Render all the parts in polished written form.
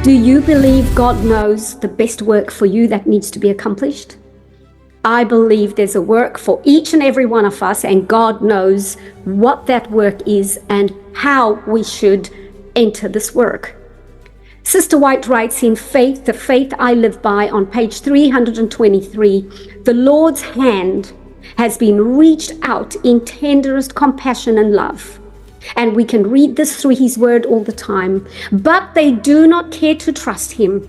Do you believe God knows the best work for you that needs to be accomplished? I believe there's a work for each and every one of us, and God knows what that work is and how we should enter this work. Sister White writes in Faith, the Faith I Live By, on page 323, the Lord's hand has been reached out in tenderest compassion and love. And we can read this through His Word all the time. But they do not care to trust Him.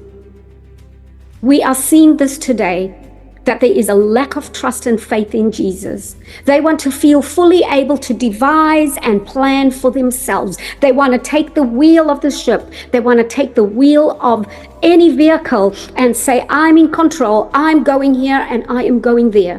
We are seeing this today, that there is a lack of trust and faith in Jesus. They want to feel fully able to devise and plan for themselves. They want to take the wheel of the ship. They want to take the wheel of any vehicle and say, I'm in control. I'm going here and I am going there.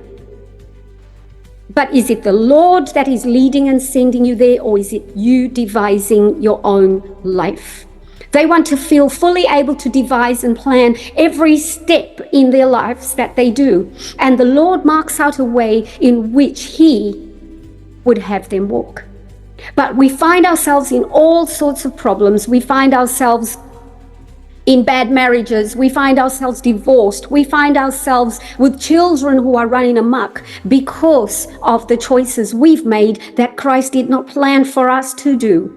But is it the Lord that is leading and sending you there, or is it you devising your own life? They want to feel fully able to devise and plan every step in their lives that they do. And the Lord marks out a way in which He would have them walk. But we find ourselves in all sorts of problems. We find ourselves in bad marriages. We find ourselves divorced. We find ourselves with children who are running amok because of the choices we've made that Christ did not plan for us to do.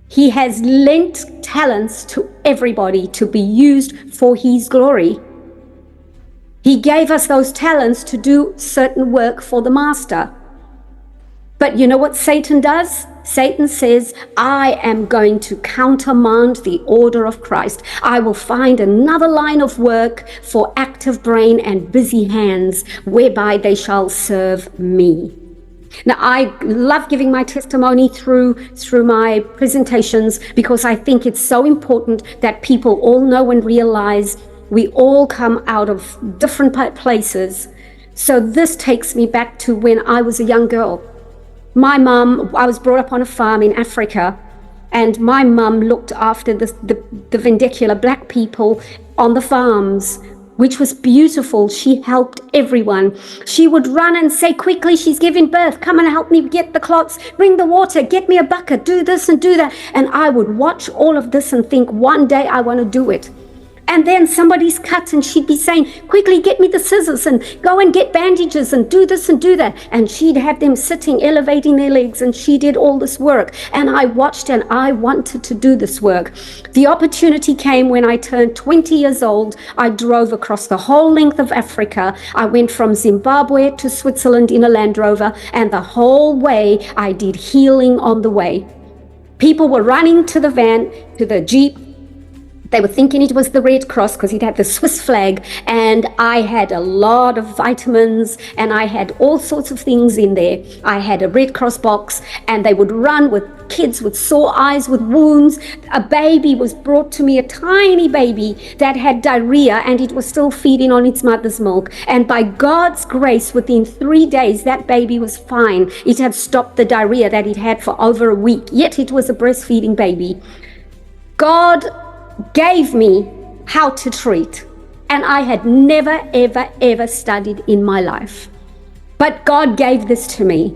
He has lent talents to everybody to be used for His glory. He gave us those talents to do certain work for the Master. But you know what Satan does? Satan says, I am going to countermand the order of Christ. I will find another line of work for active brain and busy hands, whereby they shall serve me. Now, I love giving my testimony through my presentations, because I think it's so important that people all know and realize we all come out of different places. So this takes me back to when I was a young girl. My mum, I was brought up on a farm in Africa, and my mum looked after the vernacular black people on the farms, which was beautiful. She helped everyone. She would run and say, quickly, she's giving birth. Come and help me get the cloths, bring the water, get me a bucket, do this and do that. And I would watch all of this and think, one day I want to do it. And then somebody's cut and she'd be saying, quickly get me the scissors and go and get bandages and do this and do that. And she'd have them sitting, elevating their legs, and she did all this work. And I watched and I wanted to do this work. The opportunity came when I turned 20 years old. I drove across the whole length of Africa. I went from Zimbabwe to Switzerland in a Land Rover, and the whole way I did healing on the way. People were running to the van, to the Jeep. They were thinking it was the Red Cross because it had the Swiss flag, and I had a lot of vitamins and I had all sorts of things in there. I had a Red Cross box, and they would run with kids with sore eyes, with wounds. A baby was brought to me, a tiny baby that had diarrhea, and it was still feeding on its mother's milk. And by God's grace, within 3 days, that baby was fine. It had stopped the diarrhea that it had for over a week, yet it was a breastfeeding baby. God gave me how to treat, and I had never ever studied in my life, but God gave this to me.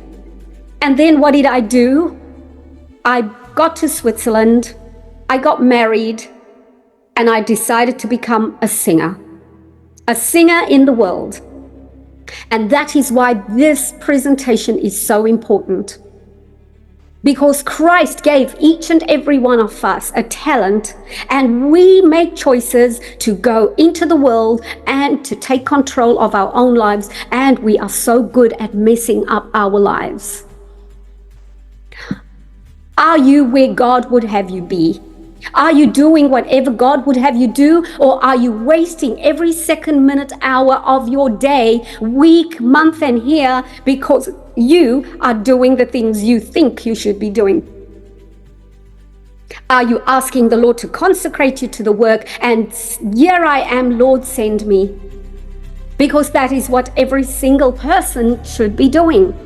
And then what did I do? I got to Switzerland, I got married, and I decided to become a singer in the world. And that is why this presentation is so important, because Christ gave each and every one of us a talent, and we make choices to go into the world and to take control of our own lives, and we are so good at messing up our lives. Are you where God would have you be? Are you doing whatever God would have you do, or are you wasting every second, minute, hour of your day, week, month, and year because you are doing the things you think you should be doing? Are you asking the Lord to consecrate you to the work and, here I am, Lord, send me? Because that is what every single person should be doing.